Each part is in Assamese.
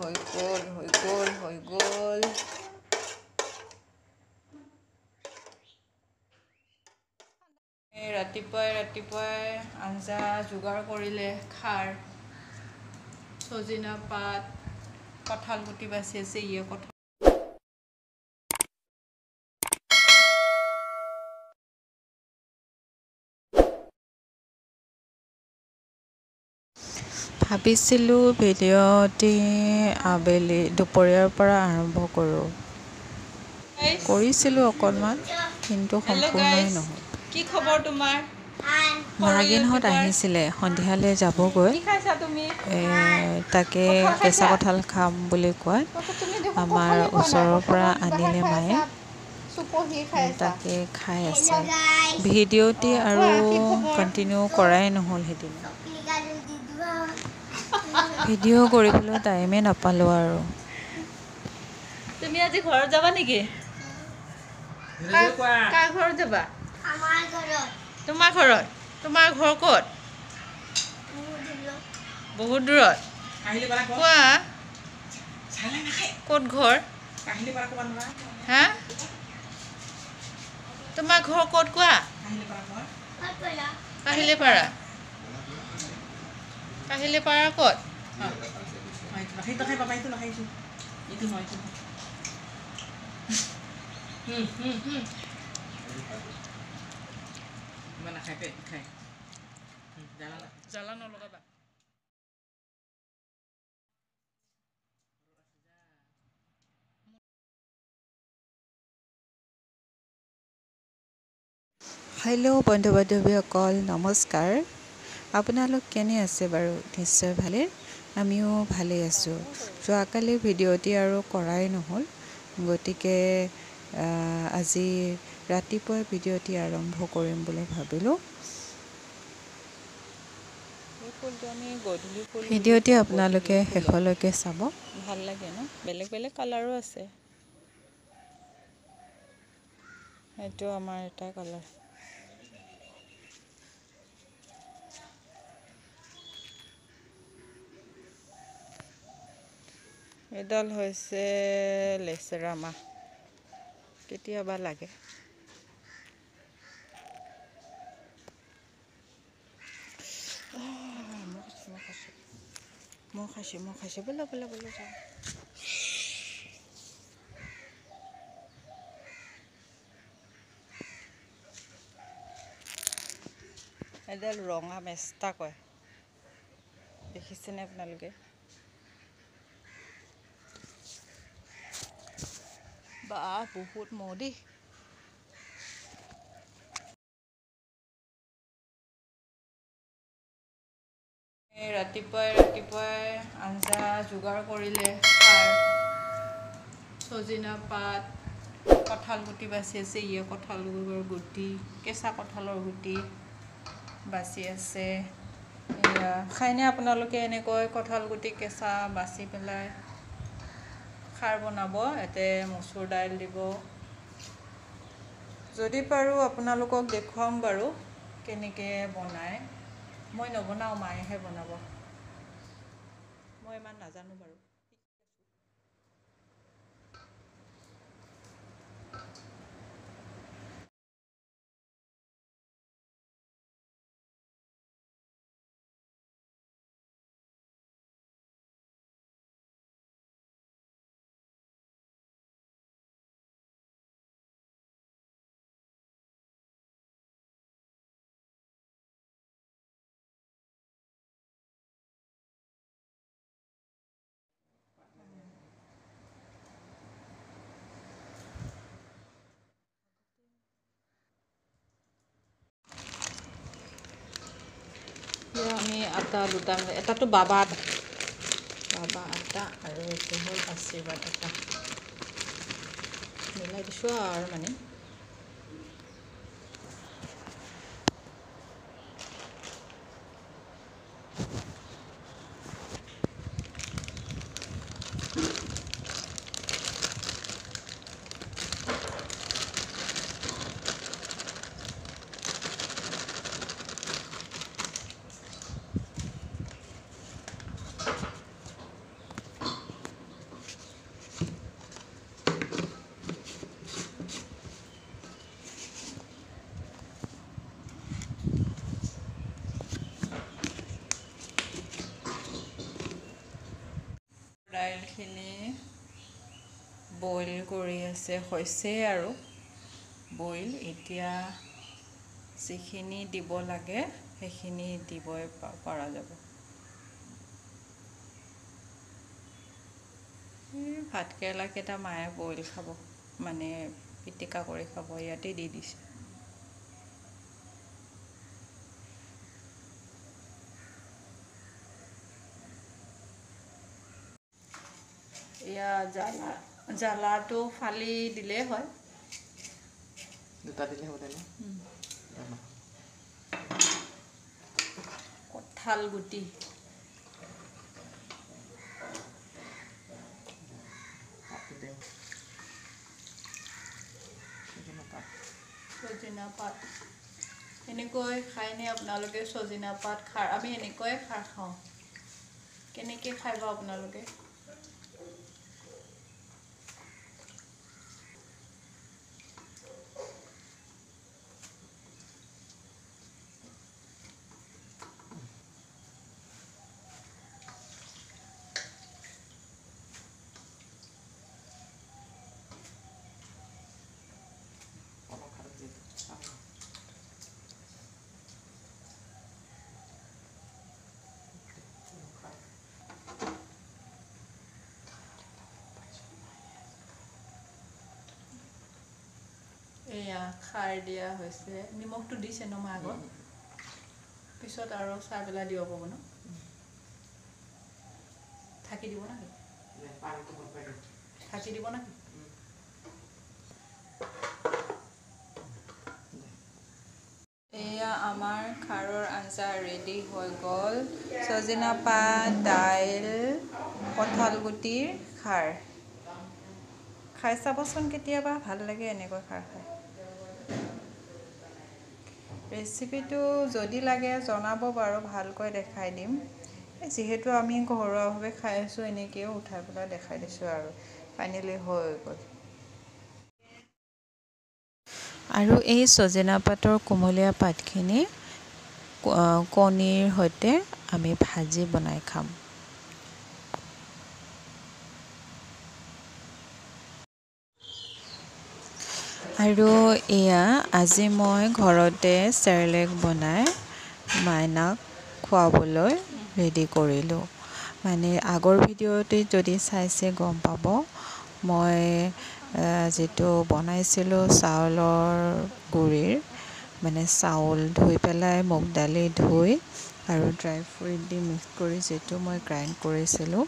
হৈ গ'ল ৰাতিপুৱাই আঞ্জা যোগাৰ কৰিলে খাৰ সজিনা পাত কঁঠাল গুটি বাচি আছে কঁঠাল ভাবিছিলোঁ ভিডিঅ'টি আবেলি দুপৰীয়াৰ পৰা আৰম্ভ কৰোঁ কৰিছিলোঁ অকণমান কিন্তু সম্পূৰ্ণই নহ'ল কি খবৰ তোমাৰ নাগিনহঁত আহিছিলে সন্ধিয়ালৈ যাবগৈ তাকে কেঁচা কঁঠাল খাম বুলি কোৱাত আমাৰ ওচৰৰ পৰা আনিলে মায়ে তাকে খাই আছে ভিডিঅ'টি আৰু কণ্টিনিউ কৰাই নহ'ল সেইদিনা ভিডিঅ' কৰিবলৈ টাইমেই নাপালোঁ আৰু তুমি আজি ঘৰত যাবা নেকি কাৰ ঘৰত যাবা তোমাৰ ঘৰত তোমাৰ ঘৰ ক'ত বহুত দূৰত কোৱা ক'ত ঘৰ হা তোমাৰ ঘৰ ক'ত কোৱা কাহিলীপাৰা ক'ত জ্বালা নলগাবা হেল্ল' বন্ধু বান্ধৱীসকল নমস্কাৰ আপোনালোক কেনে আছে বাৰু নিশ্চয় ভালে আমিও ভালেই আছোঁ যোৱাকালি ভিডিঅ'টি আৰু কৰাই নহ'ল গতিকে আজি ৰাতিপুৱাই ভিডিঅ'টি আৰম্ভ কৰিম বুলি ভাবিলোঁ ভিডিঅ'টি আপোনালোকে শেষলৈকে চাব ভাল লাগে ন বেলেগ বেলেগ কালাৰো আছে সেইটো আমাৰ এটা কালাৰ এডাল হৈছে লেচেৰা মাহ কেতিয়াবা লাগে মই খাইছোঁ বলা যাওঁ এডাল ৰঙা মেষ্টা কয় দেখিছেনে আপোনালোকে বা বহুত মহ দেই ৰাতিপুৱাই আঞ্জা যোগাৰ কৰিলে খাৰ সজিনা পাত কঁঠাল গুটি বাচি আছে কঁঠালৰ গুটি কেঁচা কঁঠালৰ গুটি বাচি আছে খায়নে আপোনালোকে এনেকৈ কঁঠাল গুটি কেঁচা বাচি পেলাই খাৰ বনাব ইয়াতে মচুৰ দাইল দিব যদি পাৰোঁ আপোনালোকক দেখুৱাম বাৰু কেনেকৈ বনায় মই নবনাওঁ মায়েহে বনাব মই ইমান নাজানো বাৰু আমি আটা দুটা এটাতো বাবা আটা আৰু এইটো হ'ল আশীৰ্বাদ আটা মিলাই দিছোঁ আৰু মানে দাইলখিনি বইল কৰি হৈছে আৰু বইল এতিয়া যিখিনি দিব লাগে সেইখিনি দিবই পৰা যাব ভাতকেৰেলা কেইটা মায়ে বইল খাব মানে পিটিকা কৰি খাব ইয়াতে দি দিছে এয়া জ্বালাটো ফালি দিলেই হয় দুটা দিলে হ'ব ন কঁঠাল গুটি সজিনা পাত এনেকৈ খায়নে আপোনালোকে সজিনা পাত খাৰ আমি এনেকৈয়ে খাৰ খাওঁ কেনেকৈ খাই বা আপোনালোকে এয়া খাৰ দিয়া হৈছে নিমখটো দিছে ন মা আগত পিছত আৰু চাই পেলাই দিব পাব ন থাকি দিব নাকি থাকি দিব নাকি এয়া আমাৰ খাৰৰ আঞ্জা ৰেডি হৈ গ'ল সজিনা পাত দাইল কঁঠাল গুটিৰ খাৰ খাই চাবচোন কেতিয়াবা ভাল লাগে এনেকৈ খাৰ খাই ৰেচিপিটো যদি লাগে জনাব বাৰু ভালকৈ দেখাই দিম যিহেতু আমি ঘৰুৱাভাৱে খাই আছোঁ এনেকৈও উঠাই পেলাই দেখাই দিছোঁ আৰু ফাইনেলি হৈ গ'ল আৰু এই সজিনা পাতৰ কোমলীয়া পাতখিনি কণীৰ সৈতে আমি ভাজি বনাই খাম আৰু এয়া আজি মই ঘৰতে চেৰেলেক বনাই মাইনাক খুৱাবলৈ ৰেডি কৰিলোঁ মানে আগৰ ভিডিঅ'তে যদি চাইছে গম পাব মই যেটো বনাইছিলোঁ চাউলৰ গুড়িৰ মানে চাউল ধুই পেলাই মুগ দালি ধুই আৰু ড্ৰাই ফ্ৰুইট দি মিক্স কৰি যেটো মই গ্ৰাইণ্ড কৰিছিলোঁ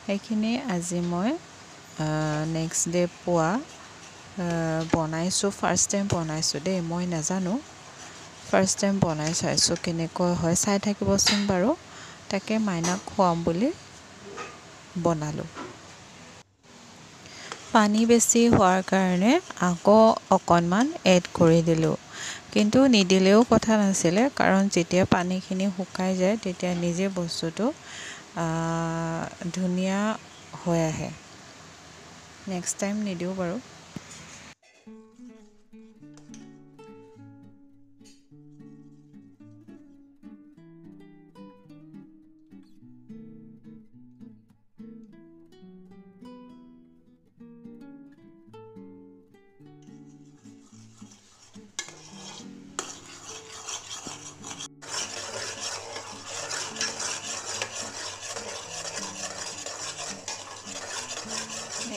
সেইখিনি আজি মই নেক্সট ডে পুৱা বনাইছোঁ ফাৰ্ষ্ট টাইম বনাইছোঁ দেই মই নাজানো ফাৰ্ষ্ট টাইম বনাই চাইছোঁ কেনেকৈ হয় চাই থাকিবচোন বাৰু তাকে মাইনাক খুৱাম বুলি বনালোঁ পানী বেছি হোৱাৰ কাৰণে আকৌ অকণমান এড কৰি দিলোঁ কিন্তু নিদিলেও কথা নাছিলে কাৰণ যেতিয়া পানীখিনি শুকাই যায় তেতিয়া নিজে বস্তুটো ধুনীয়া হৈ আহে নেক্সট টাইম নিদিওঁ বাৰু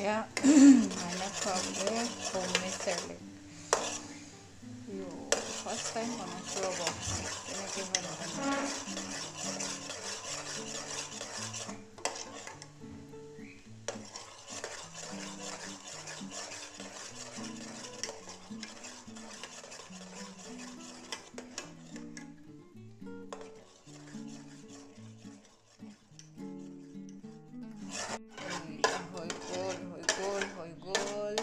এয়া মাইনাক খুৱাবলৈ হোমমেড চেৰেলেক ফাৰ্ষ্ট টাইম বনাইছোঁ ৰ'ব তেনেকৈ হয় নহয় হৈ গ'ল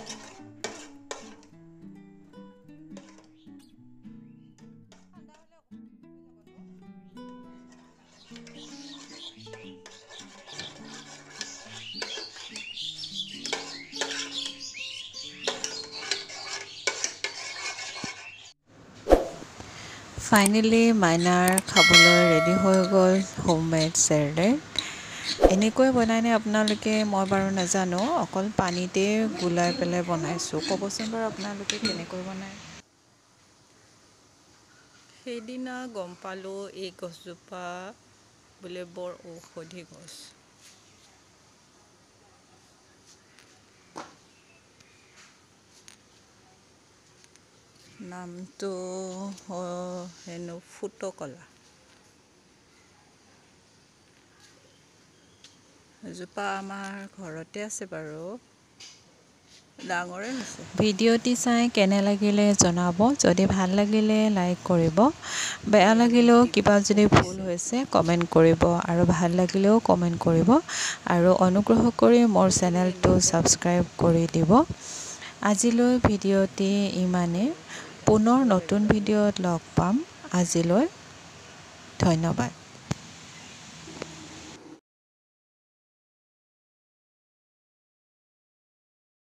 ফাইনেলি মাইনাৰ খাবলৈ ৰেডি হৈ গ'ল হোমমেড চেৰেলেক এনেকৈ বনাইনে আপোনালোকে? মই বাৰু নাজানো, অকল পানীতে গুলাই পেলাই বনাইছোঁ। ক'বচোন বাৰু আপোনালোকে কেনেকৈ বনায়? সেইদিনা গম পালোঁ এই গছজোপা বোলে বৰ ঔষধি গছ। নামটো হেনো ফুটকলা। এজোপা আমাৰ ঘৰতে আছে বাৰু, ডাঙৰে হৈছে। ভিডিঅ'টি চাই কেনে লাগিলে জনাব। যদি ভাল লাগিলে লাইক কৰিব, বেয়া লাগিলেও কিবা যদি ভুল হৈছে কমেণ্ট কৰিব, আৰু ভাল লাগিলেও কমেণ্ট কৰিব, আৰু অনুগ্ৰহ কৰি মোৰ চেনেলটো ছাবস্ক্ৰাইব কৰি দিব। আজিলৈ ভিডিঅ'টি ইমানেই। পুনৰ নতুন ভিডিঅ'ত লগ পাম। আজিলৈ ধন্যবাদ।